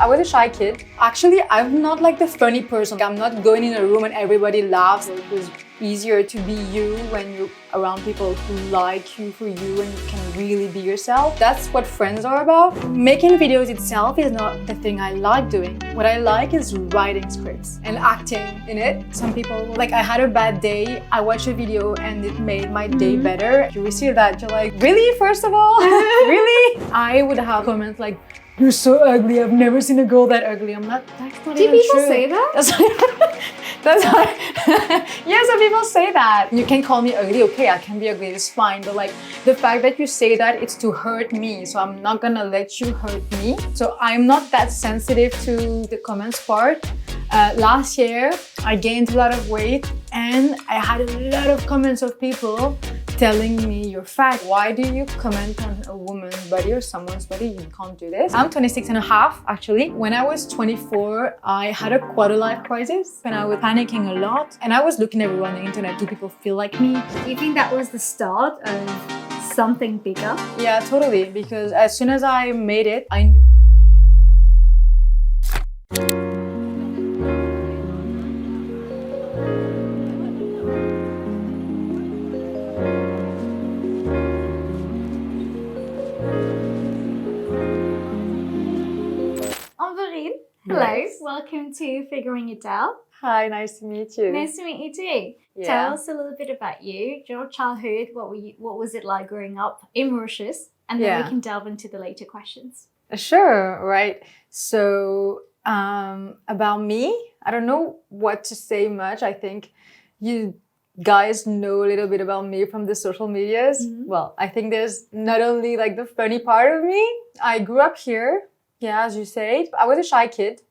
I was a shy kid. Actually, I'm not like the funny person. I'm not going in a room and everybody laughs. It was easier to be you when you're around people who like you for you and you can really be yourself. That's what friends are about. Making videos itself is not the thing I like doing. What I like is writing scripts and acting in it. Some people, like I had a bad day, I watched a video and it made my day better. You receive that, you're like, really? First of all? Really? I would have comments like, you're so ugly, I've never seen a girl that ugly. I'm not, that's not even true. Do people say that? That's why, yeah, some people say that. You can call me ugly, okay, I can be ugly, it's fine. But like the fact that you say that, it's to hurt me. So I'm not gonna let you hurt me. So I'm not that sensitive to the comments part. Last year, I gained a lot of weight and I had a lot of comments of people telling me you're fat. Why do you comment on a woman's body or someone's body? You can't do this. I'm 26 and a half actually. When I was 24, I had a quarter life crisis and I was panicking a lot. And I was looking everywhere on the internet, do people feel like me? Do you think that was the start of something bigger? Yeah, totally. Because as soon as I made it, I knew. Amberine, hello. Yes. Welcome to Figuring It Out. Hi, nice to meet you. Nice to meet you too. Yeah. Tell us a little bit about you, your childhood, what was it like growing up in Mauritius? And then we can delve into the later questions. Sure, right. So about me, I don't know what to say much. I think you guys know a little bit about me from the social medias. Mm-hmm. Well, I think there's not only like the funny part of me. I grew up here. Yeah, as you said, I was a shy kid.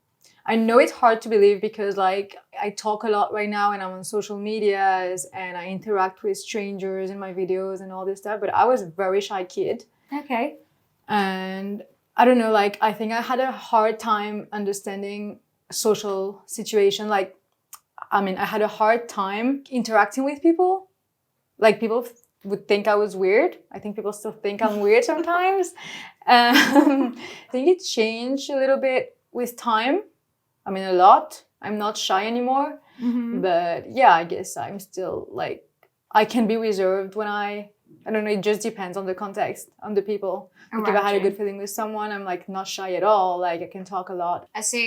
I know it's hard to believe because like I talk a lot right now and I'm on social medias and I interact with strangers in my videos and all this stuff, but I was a very shy kid. Okay. And I don't know, like I think I had a hard time understanding social situation. Like, I mean, I had a hard time interacting with people. Like people would think I was weird. I think people still think I'm weird sometimes. I think it changed a little bit with time. I mean, a lot. I'm not shy anymore. Mm-hmm. But yeah, I guess I'm still like, I can be reserved when I don't know, it just depends on the context, on the people. Like if I had a good feeling with someone, I'm like not shy at all. Like I can talk a lot. So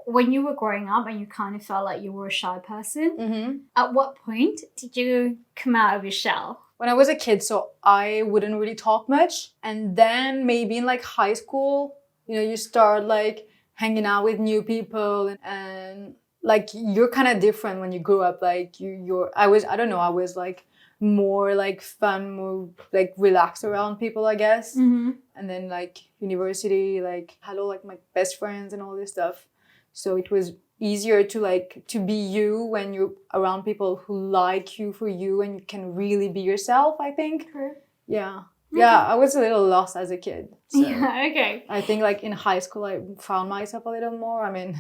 when you were growing up and you kind of felt like you were a shy person, mm-hmm. At what point did you come out of your shell? When I was a kid, so I wouldn't really talk much. And then maybe in like high school, you know, you start like hanging out with new people and like you're kind of different when you grow up. Like I was like more like fun, more like relaxed around people, I guess. Mm-hmm. And then like university, like had all like my best friends and all this stuff. So it was easier to be you when you're around people who like you for you and you can really be yourself, I think. Okay. Yeah. Okay. Yeah, I was a little lost as a kid. So yeah, okay. I think like in high school, I found myself a little more. I mean,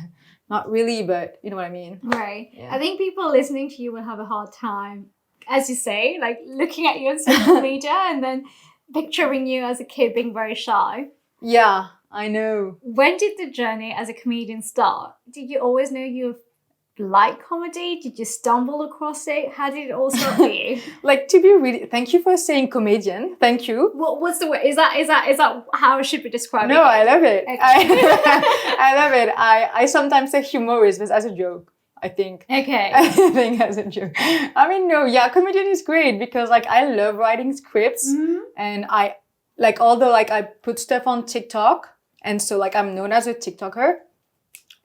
not really, but you know what I mean. Right. Yeah. I think people listening to you will have a hard time, as you say, like looking at you on social media and then picturing you as a kid being very shy. Yeah, I know. When did the journey as a comedian start? Did you always know you liked comedy? Did you stumble across it? How did it all start for you? Like to be really, thank you for saying comedian. Thank you. What's the word? Is that how it should be described? No, I love it. Okay. I love it. I sometimes say humorist, but as a joke, I think. Okay. I think as a joke. I mean, no, yeah, comedian is great because like I love writing scripts and I like, although like I put stuff on TikTok and so like I'm known as a TikToker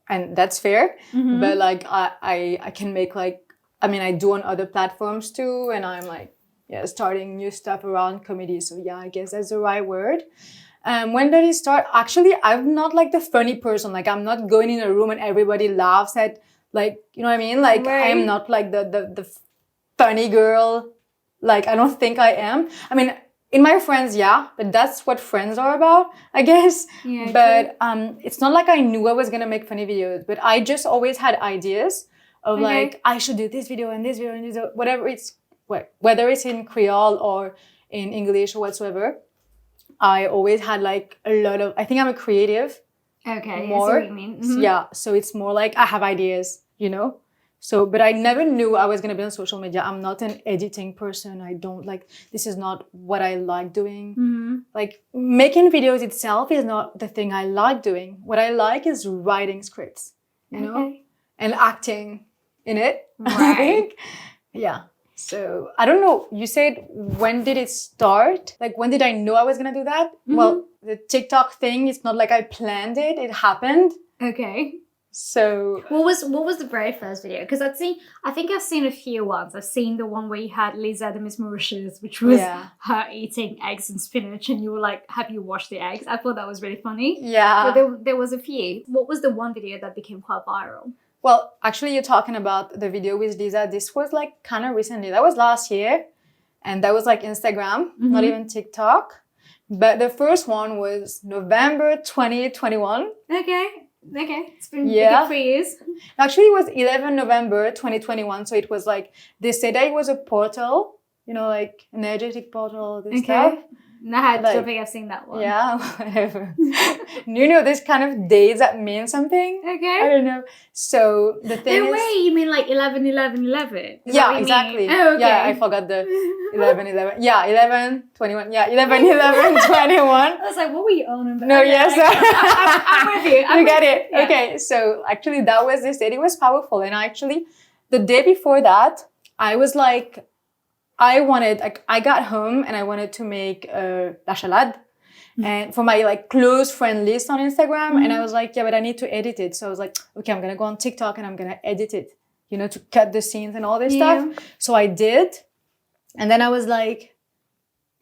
and that's fair. Mm-hmm. But like I can make like, I mean, I do on other platforms too. And I'm like, yeah, starting new stuff around comedy. So yeah, I guess that's the right word. When did it start? Actually, I'm not like the funny person. Like I'm not going in a room and everybody laughs at like, you know what I mean? Like right. I am not like the funny girl. Like I don't think I am. I mean, in my friends, yeah, but that's what friends are about, I guess. Yeah, but it's not like I knew I was gonna make funny videos, but I just always had ideas of like I should do this video and this video and this video, whether it's in Creole or in English or whatsoever. I always had like a lot of. I think I'm a creative. Okay, more. I see what you mean. Mm-hmm. Yeah, so it's more like I have ideas, you know? So, but I never knew I was going to be on social media. I'm not an editing person. I don't like, this is not what I like doing. Mm-hmm. Like making videos itself is not the thing I like doing. What I like is writing scripts, you know, and acting in it. Right. I think. Yeah. So I don't know. You said, when did it start? Like, when did I know I was going to do that? Mm-hmm. Well, the TikTok thing, it's not like I planned it. It happened. Okay. So what was the very first video? Because I think I've seen a few ones. I've seen the one where you had Lisa the Miss Mauritius, which was her eating eggs and spinach, and you were like, "Have you washed the eggs?" I thought that was really funny. Yeah, but there was a few. What was the one video that became quite viral? Well, actually, you're talking about the video with Lisa. This was like kind of recently. That was last year, and that was like Instagram, not even TikTok. But the first one was November 2021. Okay, it's been like 3 years. Actually, it was 11 November 2021. So it was like, they said that it was a portal, you know, like energetic portal, this stuff. No, I don't think I've seen that one. Yeah, whatever. You know, this kind of days that mean something. Okay. I don't know. So the thing no is... way, you mean like 11, 11, 11? Yeah, exactly. Oh, okay. Yeah, I forgot the 11, 11. Yeah, 11, 21. Yeah, 11, 11, 21. I was like, what were you on about? No, yes. I'm with you. You got it. Yeah. Okay, so actually that was this day. It was powerful. And actually, the day before that, I was like... I got home and I wanted to make la salade and for my like close friend list on Instagram. And I was like, yeah, but I need to edit it. So I was like, okay, I'm going to go on TikTok and I'm going to edit it, you know, to cut the scenes and all this stuff. So I did. And then I was like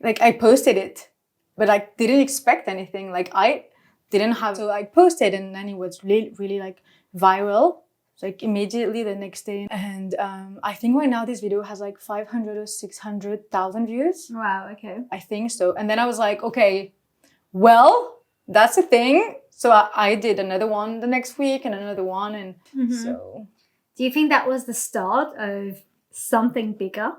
I posted it, but I didn't expect anything. Like I didn't have, so I posted and then it was really, really like viral. Like immediately the next day. And I think right now this video has like 500 or 600,000 views. Wow, okay. I think so. And then I was like, okay, well, that's a thing. So I did another one the next week and another one. And so... Do you think that was the start of something bigger?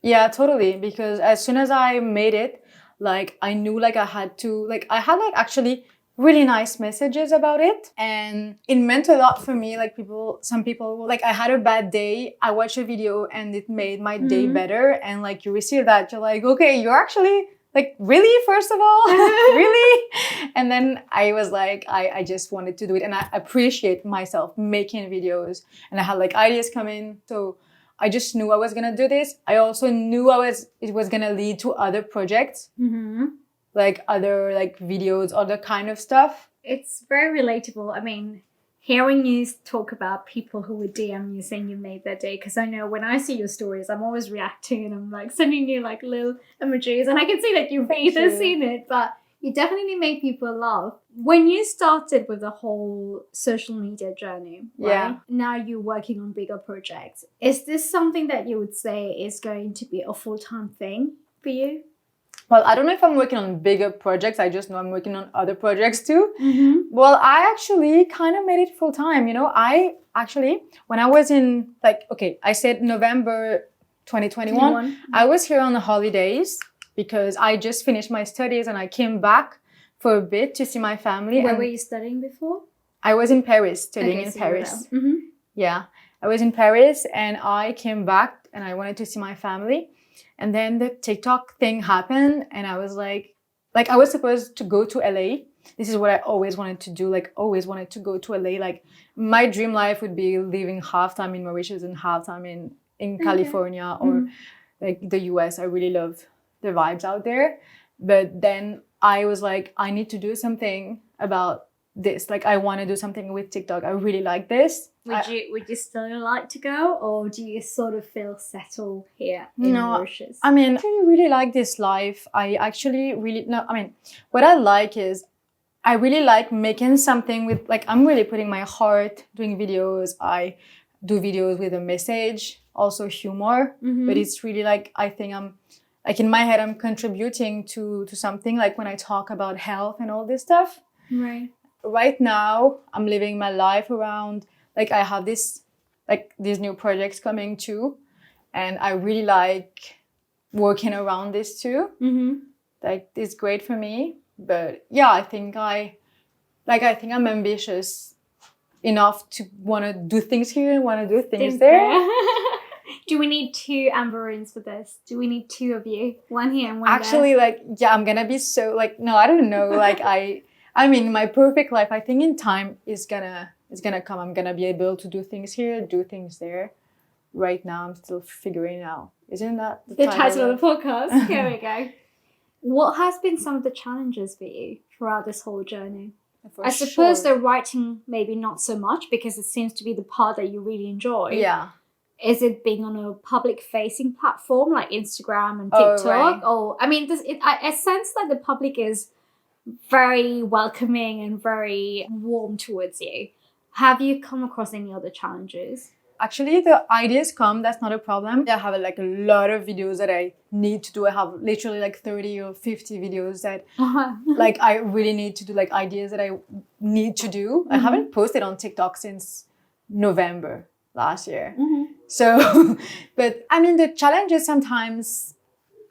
Yeah, totally. Because as soon as I made it, like I knew like I had to, like I had like actually... really nice messages about it, and it meant a lot for me. Like some people, like I had a bad day, I watched a video and it made my day better, and like you receive that, you're like, okay, you're actually like, really, first of all, really? And then I was like, I just wanted to do it, and I appreciate myself making videos, and I had like ideas coming, so I just knew I was gonna do this. I also knew it was gonna lead to other projects. Like other like videos, other kind of stuff. It's very relatable. I mean, hearing you talk about people who would DM you saying you made their day, because I know when I see your stories, I'm always reacting and I'm like sending you like little emojis, and I can see that you've either seen it, but you definitely make people laugh. When you started with the whole social media journey, right? Now you're working on bigger projects. Is this something that you would say is going to be a full-time thing for you? Well, I don't know if I'm working on bigger projects. I just know I'm working on other projects too. Well, I actually kind of made it full time. You know, I actually, when I was in like, okay, I said November 2021, I was here on the holidays because I just finished my studies and I came back for a bit to see my family. Where were you studying before? I was in Paris, studying in Paris. Yeah, I was in Paris and I came back and I wanted to see my family. And then the TikTok thing happened and I was like I was supposed to go to LA. This is what I always wanted to do, like always wanted to go to LA. Like my dream life would be living half time in Mauritius and half time in California or like the US. I really love the vibes out there. But then I was like, I need to do something about this. Like I want to do something with TikTok. I really like this. Would you still like to go, or do you sort of feel settled here in Mauritius? I mean, I really like this life. I actually really what I like is I really like making something with, like, I'm really putting my heart doing videos. I do videos with a message, also humor, but it's really like, I think I'm like in my head, I'm contributing to something, like when I talk about health and all this stuff. Right now, I'm living my life around, like I have these new projects coming too. And I really like working around this too. Like it's great for me. But yeah, I think Like, I think I'm ambitious enough to want to do things here and want to do things there. Do we need 2 Amberines for this? Do we need 2 of you? One here and one Actually, there? like, yeah, I'm gonna be so, like, no, I don't know. Like, I mean, my perfect life, I think in time is gonna come. I'm gonna be able to do things here, do things there. Right now, I'm still figuring it out. Isn't that The title of the podcast? Here we go. What has been some of the challenges for you throughout this whole journey? I suppose the writing maybe not so much, because it seems to be the part that you really enjoy. Yeah. Is it being on a public-facing platform like Instagram and TikTok? Right. Or I mean, I sense that the public is very welcoming and very warm towards you. Have you come across any other challenges? Actually, the ideas come. That's not a problem. I have like a lot of videos that I need to do. I have literally like 30 or 50 videos that like I really need to do, like ideas that I need to do. I haven't posted on TikTok since November last year. So, but I mean, the challenge is sometimes,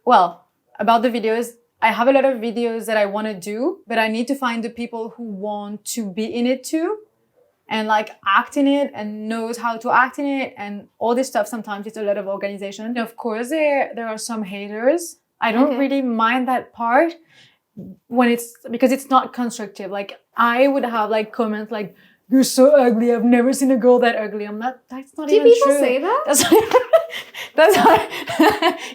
well, about the videos, I have a lot of videos that I want to do, but I need to find the people who want to be in it too. And like act in it and knows how to act in it and all this stuff. Sometimes it's a lot of organization. And of course, there are some haters. I don't really mind that part because it's not constructive. Like I would have like comments like, "You're so ugly. I've never seen a girl that ugly." That's not even true. Do people say that? That's not,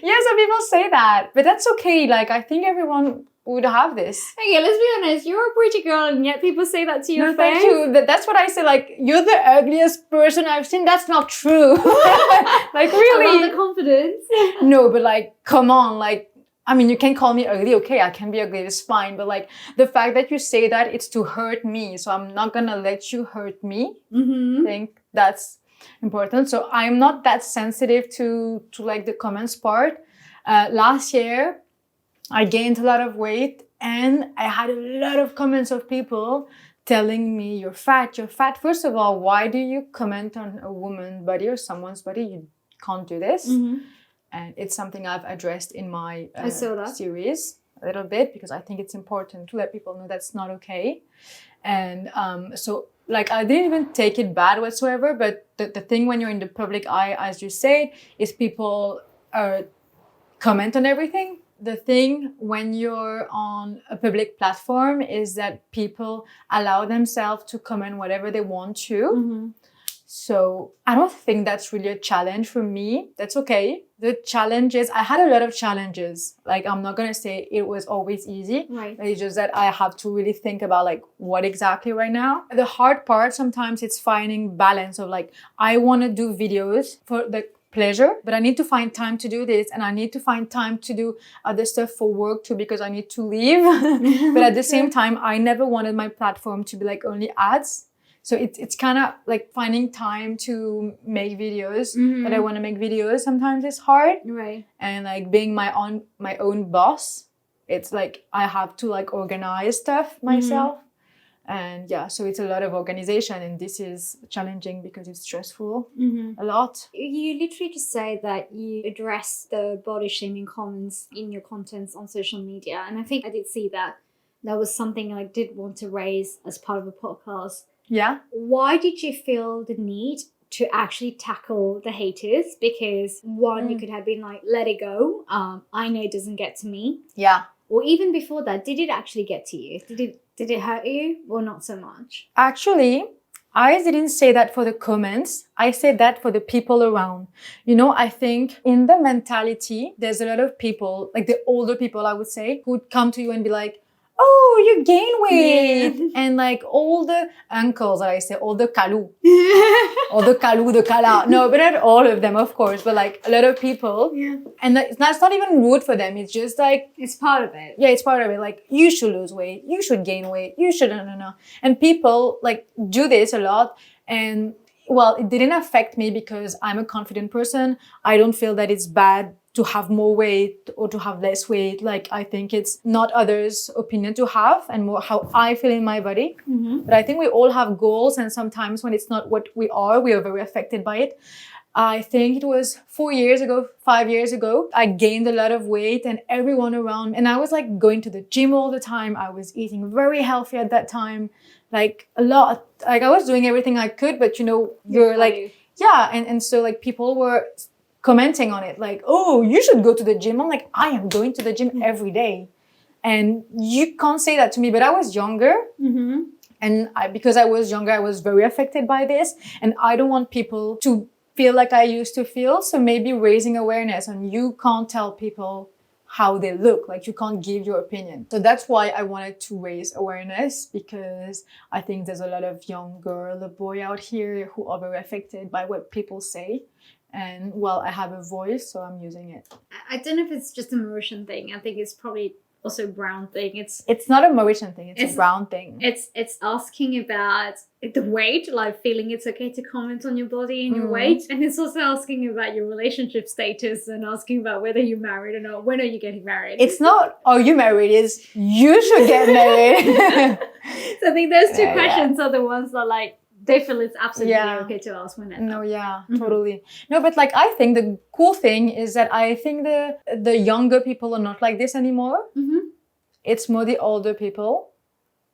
yeah, some people say that, but that's okay. Like I think everyone would have this. Okay, let's be honest. You're a pretty girl, and yet people say that to your face. Thank you. That's what I say. Like, you're the ugliest person I've seen. That's not true. Like, really? I love the confidence. No, but like, come on. Like, I mean, you can call me ugly. Okay, I can be ugly. It's fine. But like, the fact that you say that, it's to hurt me. So I'm not gonna let you hurt me. I think that's important. So I'm not that sensitive to like the comments part. Last year, I gained a lot of weight and I had a lot of comments of people telling me, you're fat. First of all, why do you comment on a woman's body or someone's body? You can't do this. And it's something I've addressed in my series a little bit, because I think it's important to let people know that's not okay. And so like, I didn't even take it bad whatsoever. But the thing when you're in the public eye, as you said, is people comment on everything. The thing when you're on a public platform is that people allow themselves to comment whatever they want to. So I don't think that's really a challenge for me. That's okay. The challenge is, I had a lot of challenges. Like, I'm not going to say it was always easy. Right. It's just that I have to really think about like what exactly right now. The hard part sometimes it's finding balance of like, I want to do videos for the pleasure, but I need to find time to do this, and I need to find time to do other stuff for work too, because I need to leave. But at the same time, I never wanted my platform to be like only ads. So it's kind of like finding time to make videos. But I want to make videos. Sometimes it's hard. Right. And like being my own boss, it's like I have to like organize stuff myself. And yeah, so it's a lot of organization, and this is challenging because it's stressful a lot. You literally just say that you address the body shaming comments in your contents on social media. And I think I did see that. That was something I did want to raise as part of the podcast. Yeah. Why did you feel the need to actually tackle the haters? Because one, you could have been like, let it go. I know it doesn't get to me. Yeah. Or even before that, did it actually get to you? Did it hurt you or not so much? Actually, I didn't say that for the comments. I said that for the people around. You know, I think in the mentality, there's a lot of people, like the older people, I would say, who'd come to you and be like, oh, you gain weight. And like all the uncles, I say, all the kalou. All the kalou, the kala. No, but not all of them, of course, but like a lot of people. Yeah. And that's not even rude for them. It's just like, it's part of it. Yeah, it's part of it. Like, you should lose weight. You should gain weight. You should, no. And people like do this a lot. And well, it didn't affect me because I'm a confident person. I don't feel that it's bad to have more weight or to have less weight. Like, I think it's not others' opinion to have, and more how I feel in my body. But I think we all have goals, and sometimes when it's not what we are very affected by it. I think it was 5 years ago, I gained a lot of weight, and everyone around, and I was like going to the gym all the time. I was eating very healthy at that time. like a lot. Like I was doing everything I could, but you know, you're like, yeah. And so like people were commenting on it like, oh, you should go to the gym. I'm like, I am going to the gym every day. And you can't say that to me, but I was younger. And because I was younger, I was very affected by this. And I don't want people to feel like I used to feel. So maybe raising awareness, and you can't tell people how they look, like you can't give your opinion. So that's why I wanted to raise awareness, because I think there's a lot of young girl or boy out here who are very affected by what people say. And well, I have a voice, so I'm using it. I don't know if it's just a Mauritian thing. I think it's probably also a brown thing. It's not a Mauritian thing, it's a brown thing. It's asking about the weight, like feeling it's okay to comment on your body and your weight. And it's also asking about your relationship status and asking about whether you're married or not. When are you getting married? It's not, are you married? It's, you should get married. So I think those two questions are the ones that like, they feel it's absolutely okay to ask women. No, totally. No, but like, I think the cool thing is that I think the younger people are not like this anymore. It's more the older people,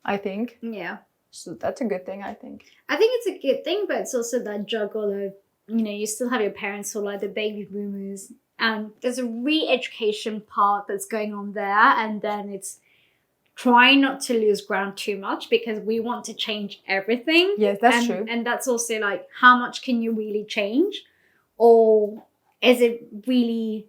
I think. Yeah. So that's a good thing, I think. I think it's a good thing, but it's also that juggle of, you know, you still have your parents who are like the baby boomers, and there's a re-education part that's going on there, and then it's trying not to lose ground too much because we want to change everything. Yes, that's true. And that's also like, how much can you really change? Or is it really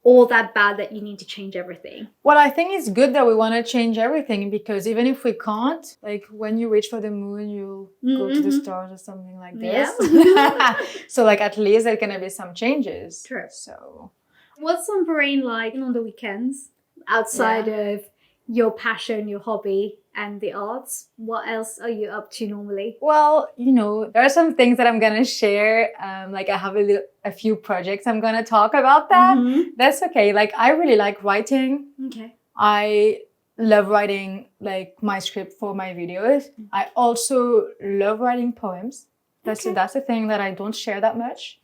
all that bad that you need to change everything? Well, I think it's good that we want to change everything, because even if we can't, like when you reach for the moon, you'll go to the stars or something like this. Yeah. So like at least there can be some changes. True. So what's Amberine like on the weekends outside of your passion, your hobby, and the arts? What else are you up to normally? Well, you know, there are some things that I'm gonna share. Like I have a few projects I'm gonna talk about that. That's okay. Like I really like writing. Okay. I love writing like my script for my videos. I also love writing poems. That's a thing that I don't share that much.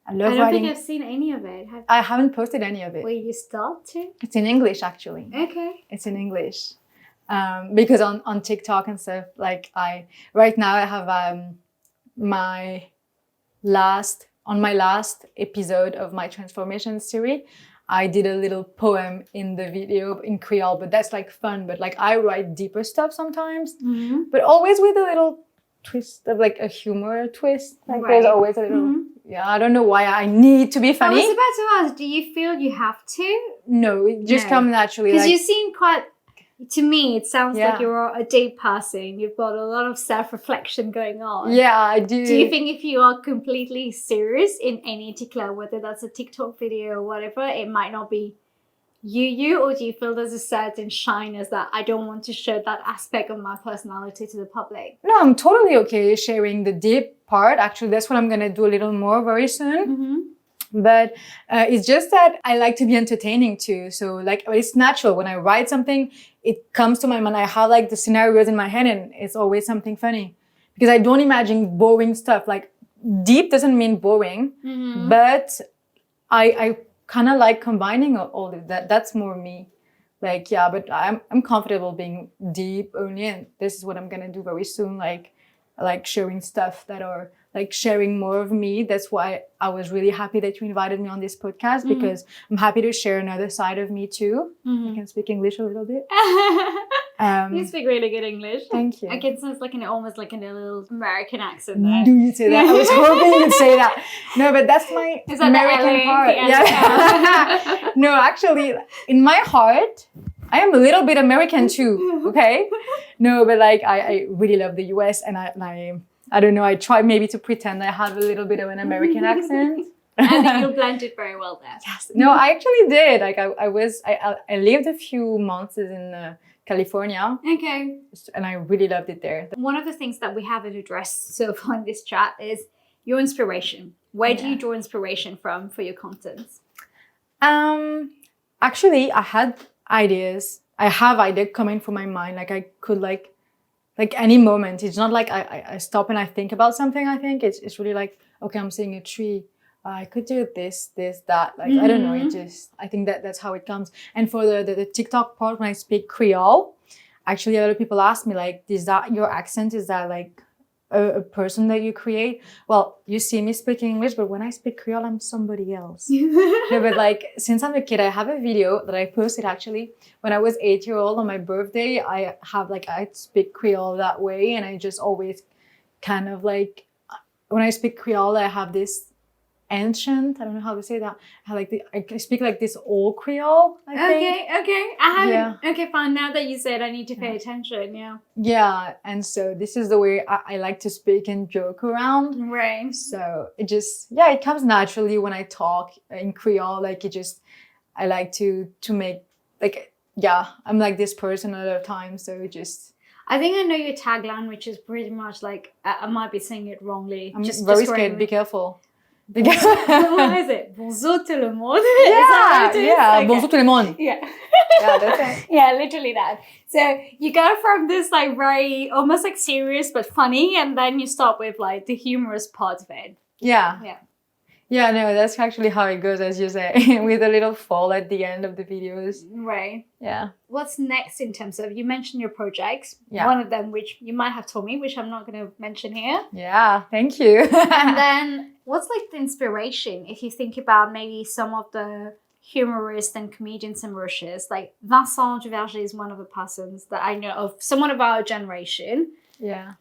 I love writing. I don't think I've seen any of it. I haven't posted any of it. Will you start to? It's in English, actually. Okay. It's in English. Because on TikTok and stuff, like right now I have my last episode of my transformation series, I did a little poem in the video in Creole, but that's like fun. But like I write deeper stuff sometimes, but always with a little twist of like a humor twist. Like there's always a little, I don't know why I need to be funny. I was about to ask, do you feel you have to? No, it just comes naturally. Because you seem quite, to me, it sounds like you're a deep person. You've got a lot of self-reflection going on. Yeah, I do. Do you think if you are completely serious in any particular, whether that's a TikTok video or whatever, it might not be you, or do you feel there's a certain shyness that I don't want to show that aspect of my personality to the public? No, I'm totally okay sharing the deep part. Actually, that's what I'm going to do a little more very soon. But it's just that I like to be entertaining too. So like it's natural when I write something, it comes to my mind. I have like the scenarios in my head and it's always something funny because I don't imagine boring stuff. Like deep doesn't mean boring, but I kind of like combining all of that. That's more me. Like, yeah, but I'm comfortable being deep only. And this is what I'm going to do very soon. Like sharing stuff that are like sharing more of me. That's why I was really happy that you invited me on this podcast because I'm happy to share another side of me too. I can speak English a little bit. You speak really good English. Thank you. I can sense like almost like a little American accent there. Do you say that? I was hoping you'd say that. No, but that's my American heart. Yeah. No, actually, in my heart, I am a little bit American too. Okay. No, but like I really love the US, and I don't know. I try maybe to pretend I have a little bit of an American accent. I think you blended very well there. Yes. No, I actually did. Like I lived a few months in California. Okay. And I really loved it there. One of the things that we haven't addressed so far in this chat is your inspiration. Where do you draw inspiration from for your contents? Actually, I had ideas. I have ideas coming from my mind. Like I could like any moment. It's not like I stop and I think about something. I think it's really like, okay, I'm seeing a tree. I could do this, that. Like, I don't know. I think that's how it comes. And for the TikTok part, when I speak Creole, actually a lot of people ask me like, is that your accent? Is that like a person that you create? Well, you see me speaking English, but when I speak Creole, I'm somebody else. No, but like since I'm a kid, I have a video that I posted actually when I was 8-year-old on my birthday. I speak Creole that way, and I just always kind of like, when I speak Creole, I have this ancient, I don't know how to say that. I speak like this old Creole, I think. Okay. Okay, fine. Now that you said, I need to pay attention. Yeah. Yeah, and so this is the way I like to speak and joke around. Right. So it comes naturally when I talk in Creole. Like I like to make like, I'm like this person a lot of times. So I think I know your tagline, which is pretty much like, I might be saying it wrongly. I'm just very scared. Be careful. What is it? Bonjour tout le monde. Yeah. Bonjour tout le monde. Yeah. Yeah, that's it. Yeah, literally that. So you go from this like very almost like serious but funny, and then you stop with like the humorous part of it. Yeah. Yeah, no, that's actually how it goes, as you say, with a little fall at the end of the videos. Right. Yeah. What's next in terms of, you mentioned your projects. Yeah. One of them, which you might have told me, which I'm not going to mention here. Yeah, thank you. And then what's like the inspiration, if you think about maybe some of the humorists and comedians in Mauritius, like Vincent Duverger is one of the persons that I know of, someone of our generation. Yeah.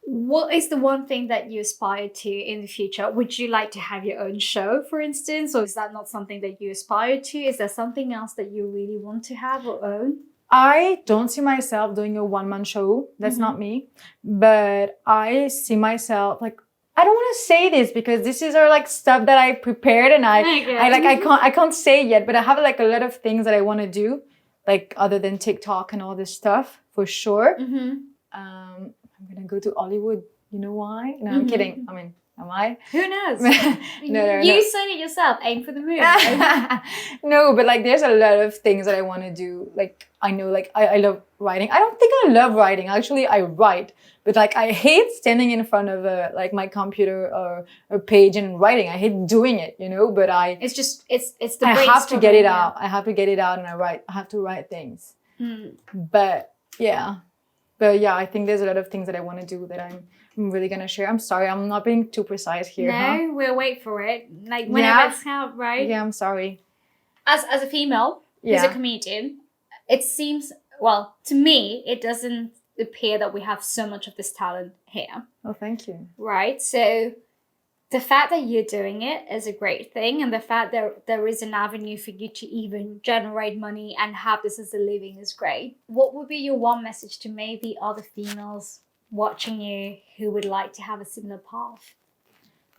What is the one thing that you aspire to in the future? Would you like to have your own show, for instance? Or is that not something that you aspire to? Is there something else that you really want to have or own? I don't see myself doing a one-man show. That's not me. But I see myself like, I don't want to say this because this is like stuff that I prepared, and I can't say it yet, but I have like a lot of things that I want to do, like other than TikTok and all this stuff for sure. I'm gonna go to Hollywood. You know why? No, I'm kidding. I mean, am I? Who knows? No. You said it yourself. Aim for the moon. No, but like there's a lot of things that I want to do. Like I know, like I love writing. I don't think I love writing. Actually, I write, but like I hate standing in front of like my computer or a page and writing. I hate doing it, you know. But it's the I have to get it out. I have to get it out, and I have to write things. But yeah, I think there's a lot of things that I want to do that I'm really gonna share. I'm sorry, I'm not being too precise here. No, we'll wait for it. Like whenever it's out, right? Yeah, I'm sorry. As a female who's a comedian, it seems, well, to me, it doesn't appear that we have so much of this talent here. Oh, thank you. Right? So the fact that you're doing it is a great thing, and the fact that there is an avenue for you to even generate money and have this as a living is great. What would be your one message to maybe other females watching you who would like to have a similar path?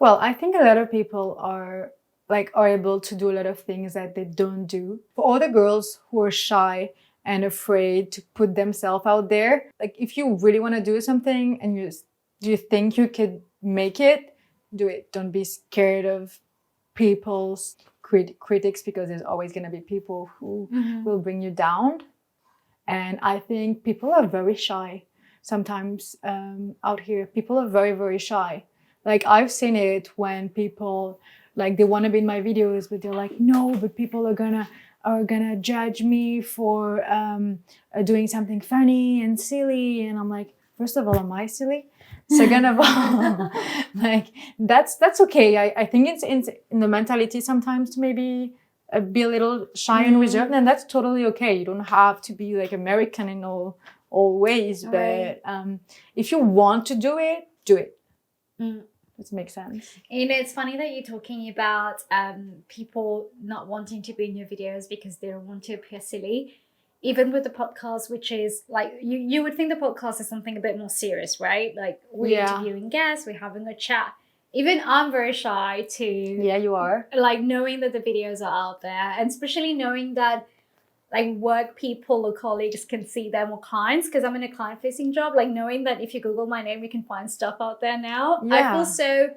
Well, I think a lot of people are able to do a lot of things that they don't do. For all the girls who are shy and afraid to put themselves out there, like if you really want to do something and you think you could make it, do it. Don't be scared of people's critics, because there's always going to be people who will bring you down. And I think people are very shy sometimes out here. People are very, very shy. Like I've seen it when people like they want to be in my videos, but they're like, no, but people are gonna judge me for doing something funny and silly. And I'm like, first of all, am I silly? Second of all, like that's okay. I think it's in the mentality sometimes to maybe be a little shy and reserved, and that's totally okay. You don't have to be like American in all ways, but if you want to do it, do it. Does it make sense? You know, it's funny that you're talking about people not wanting to be in your videos because they don't want to appear silly. Even with the podcast, which is like, you would think the podcast is something a bit more serious, right? Like we're interviewing guests, we're having a chat. Even I'm very shy to... Yeah, you are. Like knowing that the videos are out there, and especially knowing that like work people or colleagues can see them or clients, because I'm in a client-facing job, like knowing that if you Google my name, you can find stuff out there now. Yeah. I feel so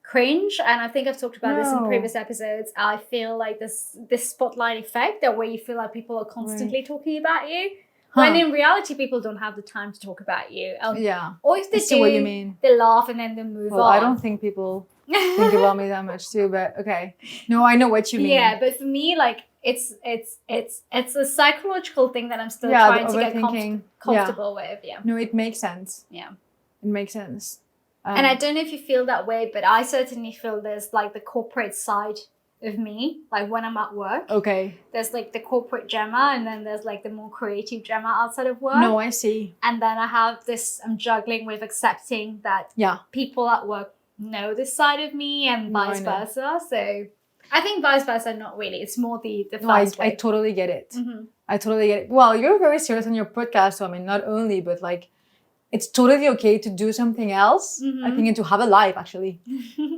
cringe, and I think I've talked about this in previous episodes. I feel like this spotlight effect, that where you feel like people are constantly talking about you, when in reality people don't have the time to talk about you. Or if they do, what you mean. They laugh and then they move on. I don't think people think about me that much too, but okay. No, I know what you mean. Yeah, but for me, like it's a psychological thing that I'm still Yeah, trying the to get overthinking. comfortable with. Yeah. No, it makes sense. Yeah. It makes sense. And I don't know if you feel that way, but I certainly feel there's like the corporate side of me, like when I'm at work. Okay. There's like the corporate Jemma, and then there's like the more creative Jemma outside of work. No, I see. And then I have this, I'm juggling with accepting that people at work know this side of me and vice versa. So I think vice versa, not really. It's more the first way. I totally get it. I totally get it. Well, you're very serious on your podcast. So I mean, not only, but like, it's totally okay to do something else. I think, and to have a life actually.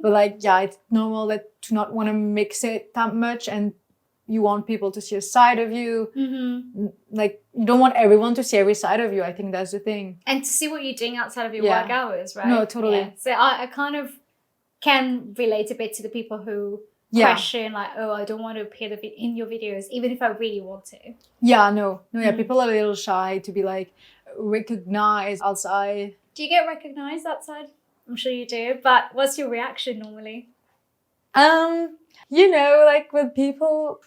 But like, yeah, it's normal to not want to mix it that much, and you want people to see a side of you. Like, you don't want everyone to see every side of you. I think that's the thing. And to see what you're doing outside of your work hours, right? No, totally. Yeah. So I kind of can relate a bit to the people who question like, oh, I don't want to appear in your videos, even if I really want to. Yeah, no, yeah. People are a little shy to be like recognized outside. Do you get recognized outside? I'm sure you do. But what's your reaction normally? You know, like with people.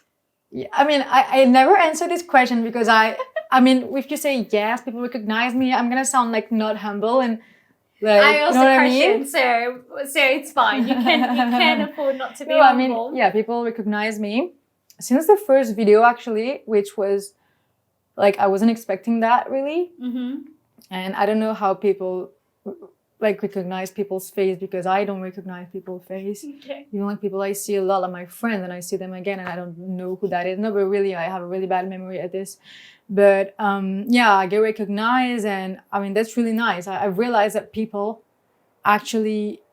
I mean, I never answer this question because I mean, if you say yes, people recognize me, I'm gonna sound like not humble and. Like, I also you know question, I mean? so it's fine. You can afford not to be humble. I mean, yeah, people recognize me since the first video actually, which was like I wasn't expecting that really, and I don't know how people like recognize people's face because I don't recognize people's face. Okay. You know, like people I see a lot, like my friends, and I see them again, and I don't know who that is. No, but really, I have a really bad memory at this. But yeah, I get recognized, and I mean that's really nice. I realized that people actually,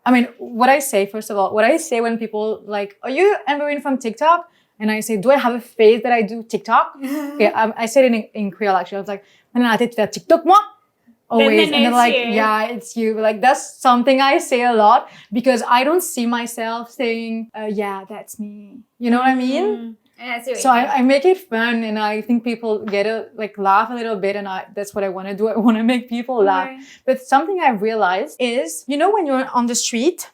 I mean, what I say first of all, what I say when people like, "Are you Amberine from TikTok?" And I say, "Do I have a face that I do TikTok?" Okay, I said it in Creole actually. I was like, "Maintenant, tu fais TikTok moi?" Always, and they're like, "Yeah, it's you." But like that's something I say a lot because I don't see myself saying, "Yeah, that's me." You know what I mean? Yeah, so I make it fun, and I think people laugh a little bit, and that's what I want to do. I want to make people laugh. Right. But something I've realized is, you know, when you're on the street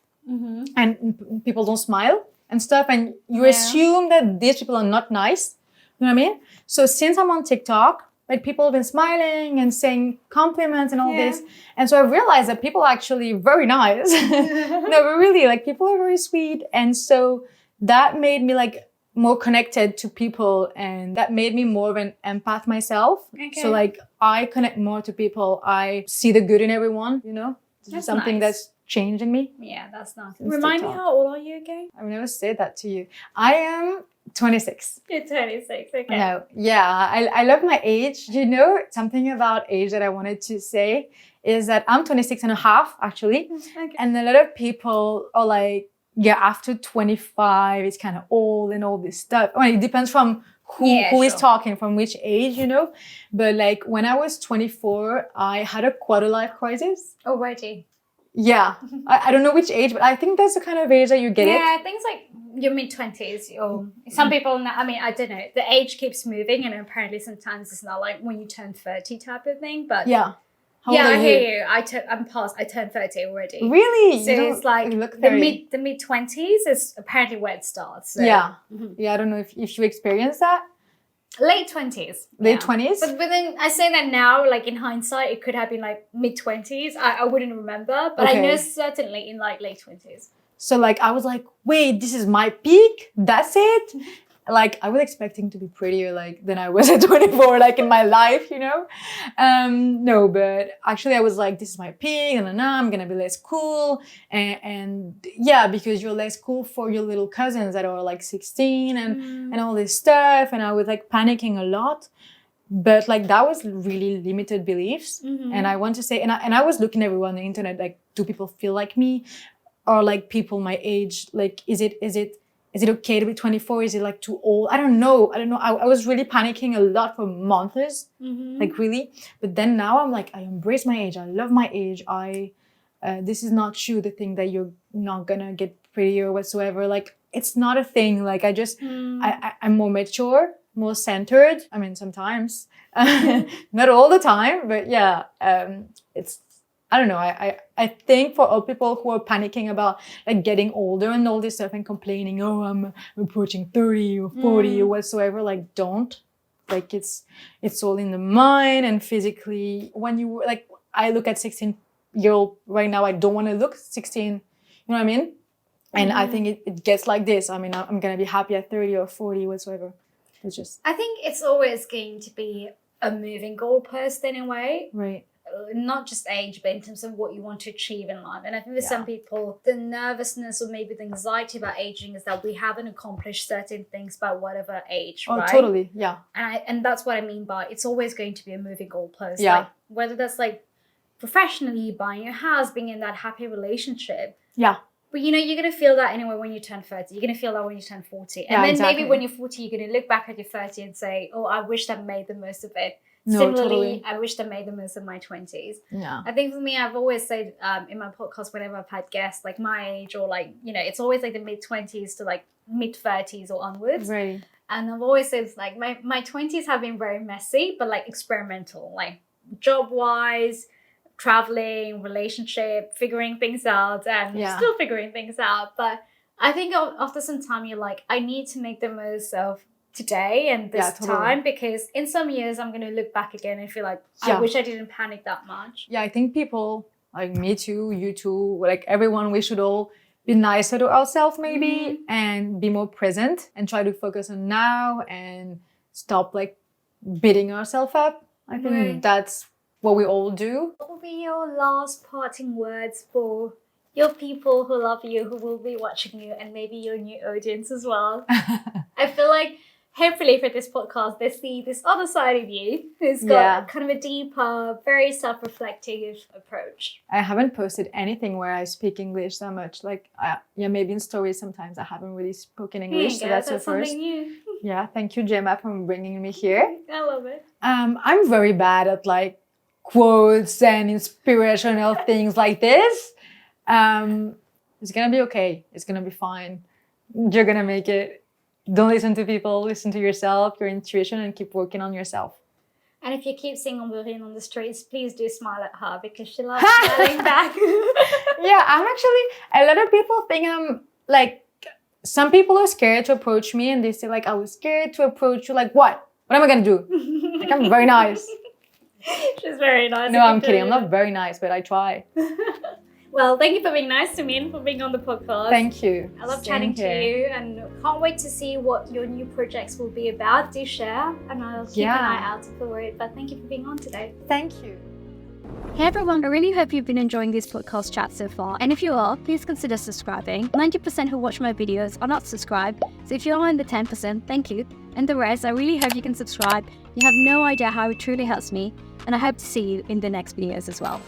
and people don't smile and stuff, and you assume that these people are not nice. You know what I mean? So since I'm on TikTok, like people have been smiling and saying compliments and all this, and so I realized that people are actually very nice. No, but really, like people are very sweet, and so that made me like more connected to people, and that made me more of an empath myself. Okay. So like I connect more to people. I see the good in everyone, you know? That's something that's changed in me. Yeah, that's nice. Remind me, how old are you again? I've never said that to you. I am 26. You're 26, okay. No, yeah, I love my age. You know, something about age that I wanted to say is that I'm 26 and a half actually. Okay. And a lot of people are like, yeah, after 25, it's kind of old and all this stuff. I mean, it depends from who is talking, from which age, you know. But like when I was 24, I had a quarter life crisis. Already? Yeah. I don't know which age, but I think that's the kind of age that you get it. Yeah, things like your mid-20s or some people, I mean, I don't know. The age keeps moving, and apparently sometimes it's not like when you turn 30 type of thing, but... Yeah. I hear you. I'm past. I turned 30 already. Really? So it's like the mid-20s is apparently where it starts. So. Yeah. Yeah, I don't know if you experienced that. Late 20s. Late 20s? But then I say that now, like in hindsight, it could have been like mid-20s. I wouldn't remember, but I know certainly in like late 20s. So like I was like, wait, this is my peak? That's it? Like I was expecting to be prettier like than I was at 24, like in my life, you know? No, but actually I was like, this is my peak, and I'm gonna be less cool. And yeah, because you're less cool for your little cousins that are like 16 and all this stuff. And I was like panicking a lot. But like that was really limited beliefs. And I want to say, and I was looking everywhere on the internet, like, do people feel like me? Or like people my age, like, is it okay to be 24? Is it like too old? I don't know. I was really panicking a lot for months, like really. But then now I'm like, I embrace my age. I love my age. This is not true. The thing that you're not gonna get prettier whatsoever. Like it's not a thing. Like I just, I'm more mature, more centered. I mean, sometimes, not all the time, but yeah, I don't know. I think for all people who are panicking about like getting older and all this stuff and complaining, oh, I'm approaching 30 or 40 or whatsoever, like don't. Like it's all in the mind and physically. When you like, I look at 16-year-old right now, I don't want to look 16. You know what I mean? And I think it gets like this. I mean, I'm going to be happy at 30 or 40 whatsoever. It's just. I think it's always going to be a moving goalpost in a way. Right. Not just age, but in terms of what you want to achieve in life. And I think for some people, the nervousness or maybe the anxiety about aging is that we haven't accomplished certain things by whatever age, Oh, right? totally. Yeah. And that's what I mean by it's always going to be a moving goalpost. Yeah. Like, whether that's like professionally, buying a house, being in that happy relationship. Yeah. But you're going to feel that anyway when you turn 30. You're going to feel that when you turn 40. And Yeah, then exactly. maybe when you're 40, you're going to look back at your 30 and say, oh, I wish I made the most of it. No, Similarly, totally. I wish I made the most of my 20s. Yeah. I think for me, I've always said in my podcast, whenever I've had guests like my age or like, it's always like the mid-20s to like mid-30s or onwards. Right. And I've always said like my 20s have been very messy, but like experimental, like job-wise, traveling, relationship, figuring things out and still figuring things out. But I think after some time, you're like, I need to make the most of today and this time, because in some years I'm going to look back again and feel like I wish I didn't panic that much. Yeah, I think people like me too, you too, like everyone, we should all be nicer to ourselves maybe and be more present and try to focus on now and stop like beating ourselves up. I think that's what we all do. What will be your last parting words for your people who love you, who will be watching you, and maybe your new audience as well? I feel like hopefully for this podcast, they see this other side of you who's got kind of a deeper, very self-reflective approach. I haven't posted anything where I speak English that much. Like, maybe in stories sometimes I haven't really spoken English, so that's the first. Something new. Yeah, thank you, Jemma, for bringing me here. I love it. I'm very bad at like quotes and inspirational things like this. It's gonna be okay. It's gonna be fine. You're gonna make it. Don't listen to people, listen to yourself, your intuition, and keep working on yourself. And if you keep seeing Amberine on the streets, please do smile at her because she loves smiling back. Yeah, I'm actually, a lot of people think I'm like, some people are scared to approach me and they say like, I was scared to approach you. Like, what? What am I going to do? Like, I'm very nice. She's very nice. No, I'm kidding. I'm not very nice, but I try. Well, thank you for being nice to me and for being on the podcast. Thank you. I love chatting to you and can't wait to see what your new projects will be about. Do share and I'll keep an eye out for it. But thank you for being on today. Thank you. Hey everyone, I really hope you've been enjoying this podcast chat so far. And if you are, please consider subscribing. 90% who watch my videos are not subscribed. So if you're in the 10%, thank you. And the rest, I really hope you can subscribe. You have no idea how it truly helps me. And I hope to see you in the next videos as well.